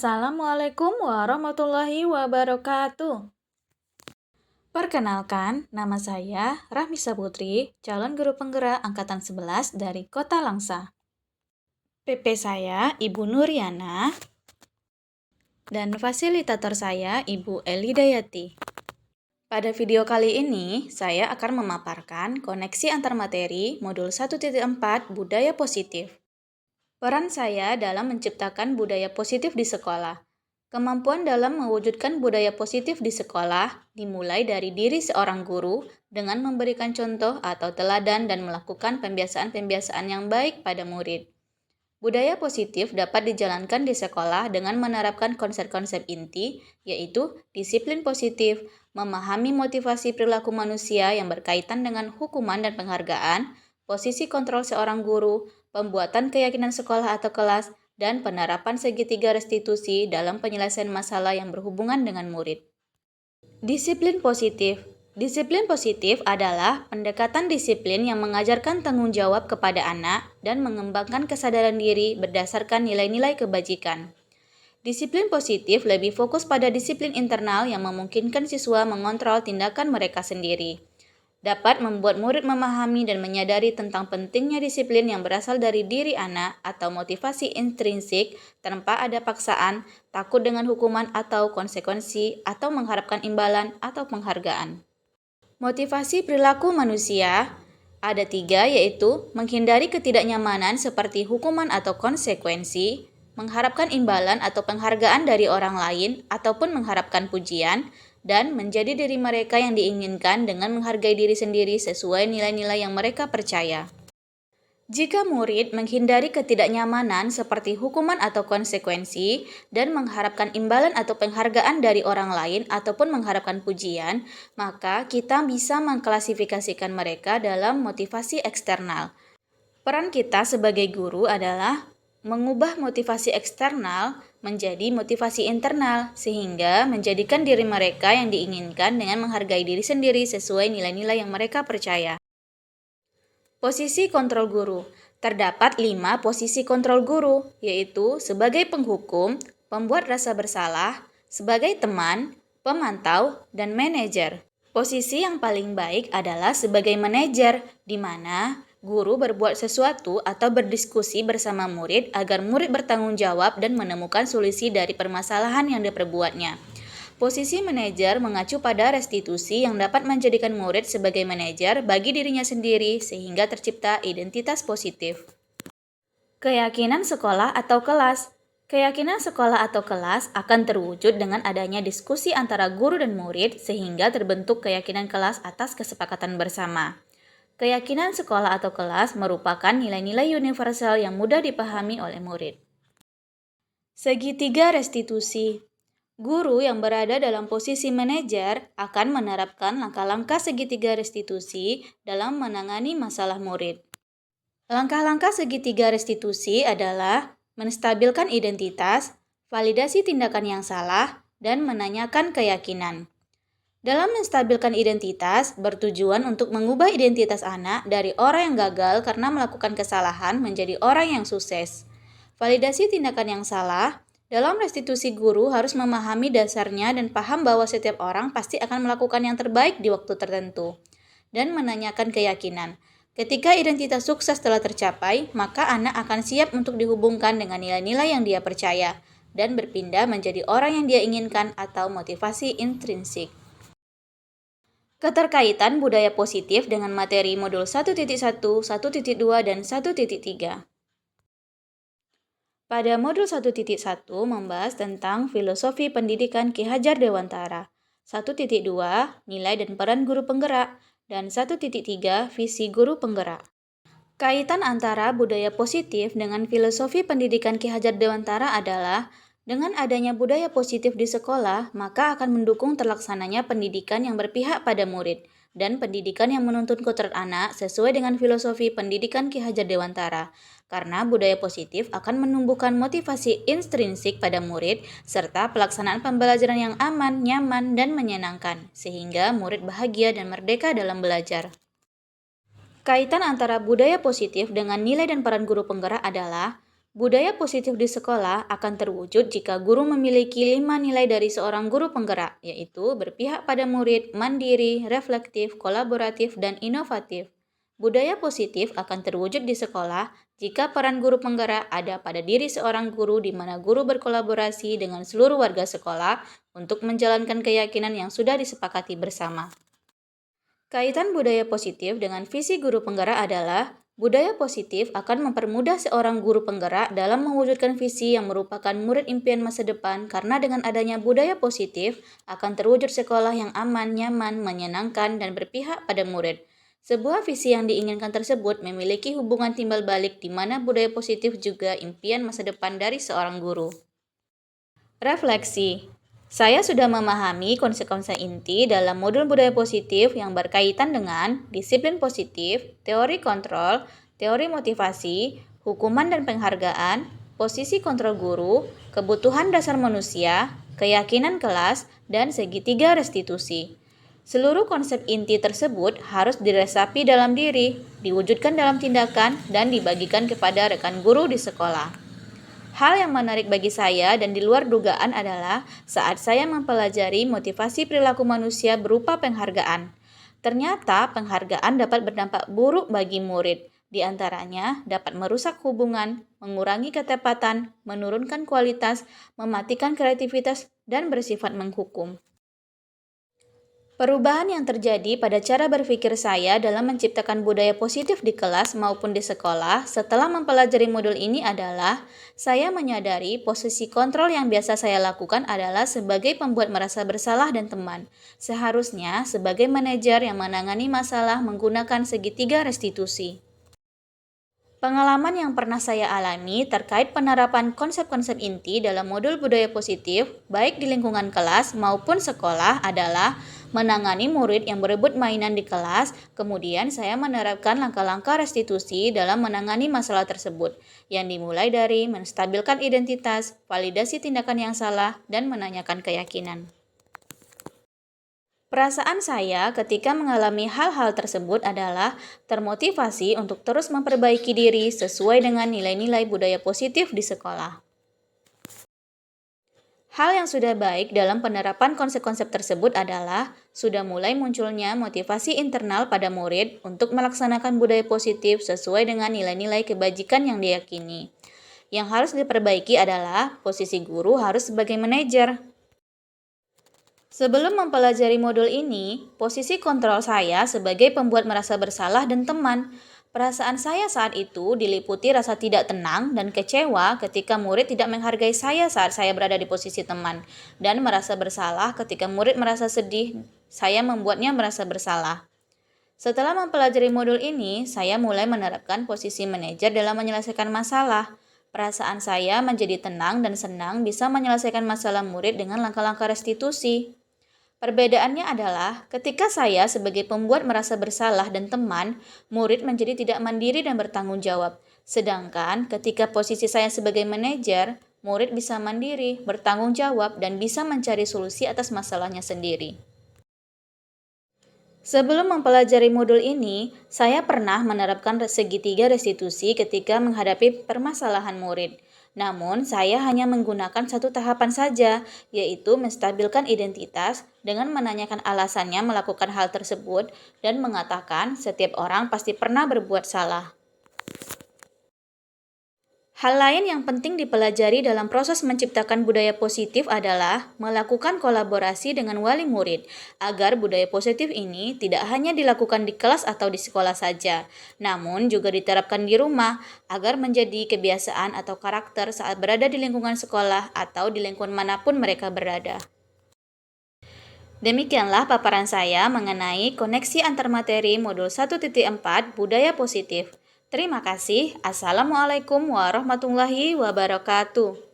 Assalamualaikum warahmatullahi wabarakatuh. Perkenalkan, nama saya Rahmisa Putri, calon guru penggerak Angkatan 11 dari Kota Langsa. PP saya Ibu Nuriana dan fasilitator saya Ibu Elidayati. Pada video kali ini, saya akan memaparkan koneksi antar materi modul 1.4 Budaya Positif. Peran saya dalam menciptakan budaya positif di sekolah. Kemampuan dalam mewujudkan budaya positif di sekolah dimulai dari diri seorang guru dengan memberikan contoh atau teladan dan melakukan pembiasaan-pembiasaan yang baik pada murid. Budaya positif dapat dijalankan di sekolah dengan menerapkan konsep-konsep inti, yaitu disiplin positif, memahami motivasi perilaku manusia yang berkaitan dengan hukuman dan penghargaan, posisi kontrol seorang guru, pembuatan keyakinan sekolah atau kelas, dan penerapan segitiga restitusi dalam penyelesaian masalah yang berhubungan dengan murid. Disiplin positif. Disiplin positif adalah pendekatan disiplin yang mengajarkan tanggung jawab kepada anak dan mengembangkan kesadaran diri berdasarkan nilai-nilai kebajikan. Disiplin positif lebih fokus pada disiplin internal yang memungkinkan siswa mengontrol tindakan mereka sendiri. Dapat membuat murid memahami dan menyadari tentang pentingnya disiplin yang berasal dari diri anak atau motivasi intrinsik tanpa ada paksaan, takut dengan hukuman atau konsekuensi, atau mengharapkan imbalan atau penghargaan. Motivasi perilaku manusia ada 3, yaitu menghindari ketidaknyamanan seperti hukuman atau konsekuensi, mengharapkan imbalan atau penghargaan dari orang lain ataupun mengharapkan pujian, dan menjadi diri mereka yang diinginkan dengan menghargai diri sendiri sesuai nilai-nilai yang mereka percaya. Jika murid menghindari ketidaknyamanan seperti hukuman atau konsekuensi dan mengharapkan imbalan atau penghargaan dari orang lain ataupun mengharapkan pujian, maka kita bisa mengklasifikasikan mereka dalam motivasi eksternal. Peran kita sebagai guru adalah mengubah motivasi eksternal menjadi motivasi internal, sehingga menjadikan diri mereka yang diinginkan dengan menghargai diri sendiri sesuai nilai-nilai yang mereka percaya. Posisi kontrol guru. Terdapat 5 posisi kontrol guru, yaitu sebagai penghukum, pembuat rasa bersalah, sebagai teman, pemantau, dan manajer. Posisi yang paling baik adalah sebagai manajer, di mana guru berbuat sesuatu atau berdiskusi bersama murid agar murid bertanggung jawab dan menemukan solusi dari permasalahan yang diperbuatnya. Posisi manajer mengacu pada restitusi yang dapat menjadikan murid sebagai manajer bagi dirinya sendiri sehingga tercipta identitas positif. Keyakinan sekolah atau kelas. Keyakinan sekolah atau kelas akan terwujud dengan adanya diskusi antara guru dan murid sehingga terbentuk keyakinan kelas atas kesepakatan bersama. Keyakinan sekolah atau kelas merupakan nilai-nilai universal yang mudah dipahami oleh murid. Segitiga restitusi. Guru yang berada dalam posisi manajer akan menerapkan langkah-langkah segitiga restitusi dalam menangani masalah murid. Langkah-langkah segitiga restitusi adalah menstabilkan identitas, validasi tindakan yang salah, dan menanyakan keyakinan. Dalam menstabilkan identitas, bertujuan untuk mengubah identitas anak dari orang yang gagal karena melakukan kesalahan menjadi orang yang sukses. Validasi tindakan yang salah, dalam restitusi guru harus memahami dasarnya dan paham bahwa setiap orang pasti akan melakukan yang terbaik di waktu tertentu. Dan menanyakan keyakinan. Ketika identitas sukses telah tercapai, maka anak akan siap untuk dihubungkan dengan nilai-nilai yang dia percaya dan berpindah menjadi orang yang dia inginkan atau motivasi intrinsik. Keterkaitan budaya positif dengan materi modul 1.1, 1.2, dan 1.3. Pada modul 1.1 membahas tentang filosofi pendidikan Ki Hajar Dewantara, 1.2 nilai dan peran guru penggerak, dan 1.3 visi guru penggerak. Kaitan antara budaya positif dengan filosofi pendidikan Ki Hajar Dewantara adalah dengan adanya budaya positif di sekolah, maka akan mendukung terlaksananya pendidikan yang berpihak pada murid dan pendidikan yang menuntun kodrat anak sesuai dengan filosofi pendidikan Ki Hajar Dewantara. Karena budaya positif akan menumbuhkan motivasi intrinsik pada murid serta pelaksanaan pembelajaran yang aman, nyaman, dan menyenangkan, sehingga murid bahagia dan merdeka dalam belajar. Kaitan antara budaya positif dengan nilai dan peran guru penggerak adalah Budaya positif di sekolah akan terwujud jika guru memiliki 5 nilai dari seorang guru penggerak, yaitu berpihak pada murid, mandiri, reflektif, kolaboratif, dan inovatif. Budaya positif akan terwujud di sekolah jika peran guru penggerak ada pada diri seorang guru di mana guru berkolaborasi dengan seluruh warga sekolah untuk menjalankan keyakinan yang sudah disepakati bersama. Kaitan budaya positif dengan visi guru penggerak adalah budaya positif akan mempermudah seorang guru penggerak dalam mewujudkan visi yang merupakan murid impian masa depan karena dengan adanya budaya positif akan terwujud sekolah yang aman, nyaman, menyenangkan, dan berpihak pada murid. Sebuah visi yang diinginkan tersebut memiliki hubungan timbal balik di mana budaya positif juga impian masa depan dari seorang guru. Refleksi. Saya sudah memahami konsep-konsep inti dalam modul budaya positif yang berkaitan dengan disiplin positif, teori kontrol, teori motivasi, hukuman dan penghargaan, posisi kontrol guru, kebutuhan dasar manusia, keyakinan kelas, dan segitiga restitusi. Seluruh konsep inti tersebut harus diresapi dalam diri, diwujudkan dalam tindakan, dan dibagikan kepada rekan guru di sekolah. Hal yang menarik bagi saya dan di luar dugaan adalah saat saya mempelajari motivasi perilaku manusia berupa penghargaan. Ternyata penghargaan dapat berdampak buruk bagi murid. Di antaranya dapat merusak hubungan, mengurangi ketepatan, menurunkan kualitas, mematikan kreativitas, dan bersifat menghukum. Perubahan yang terjadi pada cara berpikir saya dalam menciptakan budaya positif di kelas maupun di sekolah setelah mempelajari modul ini adalah saya menyadari posisi kontrol yang biasa saya lakukan adalah sebagai pembuat merasa bersalah dan teman. Seharusnya sebagai manajer yang menangani masalah menggunakan segitiga restitusi. Pengalaman yang pernah saya alami terkait penerapan konsep-konsep inti dalam modul budaya positif, baik di lingkungan kelas maupun sekolah adalah menangani murid yang berebut mainan di kelas, kemudian saya menerapkan langkah-langkah restitusi dalam menangani masalah tersebut, yang dimulai dari menstabilkan identitas, validasi tindakan yang salah, dan menanyakan keyakinan. Perasaan saya ketika mengalami hal-hal tersebut adalah termotivasi untuk terus memperbaiki diri sesuai dengan nilai-nilai budaya positif di sekolah. Hal yang sudah baik dalam penerapan konsep-konsep tersebut adalah sudah mulai munculnya motivasi internal pada murid untuk melaksanakan budaya positif sesuai dengan nilai-nilai kebajikan yang diyakini. Yang harus diperbaiki adalah posisi guru harus sebagai manajer. Sebelum mempelajari modul ini, posisi kontrol saya sebagai pembuat merasa bersalah dan teman. Perasaan saya saat itu diliputi rasa tidak tenang dan kecewa ketika murid tidak menghargai saya saat saya berada di posisi teman, dan merasa bersalah ketika murid merasa sedih, saya membuatnya merasa bersalah. Setelah mempelajari modul ini, saya mulai menerapkan posisi manajer dalam menyelesaikan masalah. Perasaan saya menjadi tenang dan senang bisa menyelesaikan masalah murid dengan langkah-langkah restitusi. Perbedaannya adalah ketika saya sebagai pembuat merasa bersalah dan teman, murid menjadi tidak mandiri dan bertanggung jawab. Sedangkan ketika posisi saya sebagai manajer, murid bisa mandiri, bertanggung jawab, dan bisa mencari solusi atas masalahnya sendiri. Sebelum mempelajari modul ini, saya pernah menerapkan segitiga restitusi ketika menghadapi permasalahan murid. Namun, saya hanya menggunakan satu tahapan saja, yaitu menstabilkan identitas dengan menanyakan alasannya melakukan hal tersebut dan mengatakan setiap orang pasti pernah berbuat salah. Hal lain yang penting dipelajari dalam proses menciptakan budaya positif adalah melakukan kolaborasi dengan wali murid, agar budaya positif ini tidak hanya dilakukan di kelas atau di sekolah saja, namun juga diterapkan di rumah, agar menjadi kebiasaan atau karakter saat berada di lingkungan sekolah atau di lingkungan manapun mereka berada. Demikianlah paparan saya mengenai koneksi antar materi modul 1.4 Budaya Positif. Terima kasih. Assalamualaikum warahmatullahi wabarakatuh.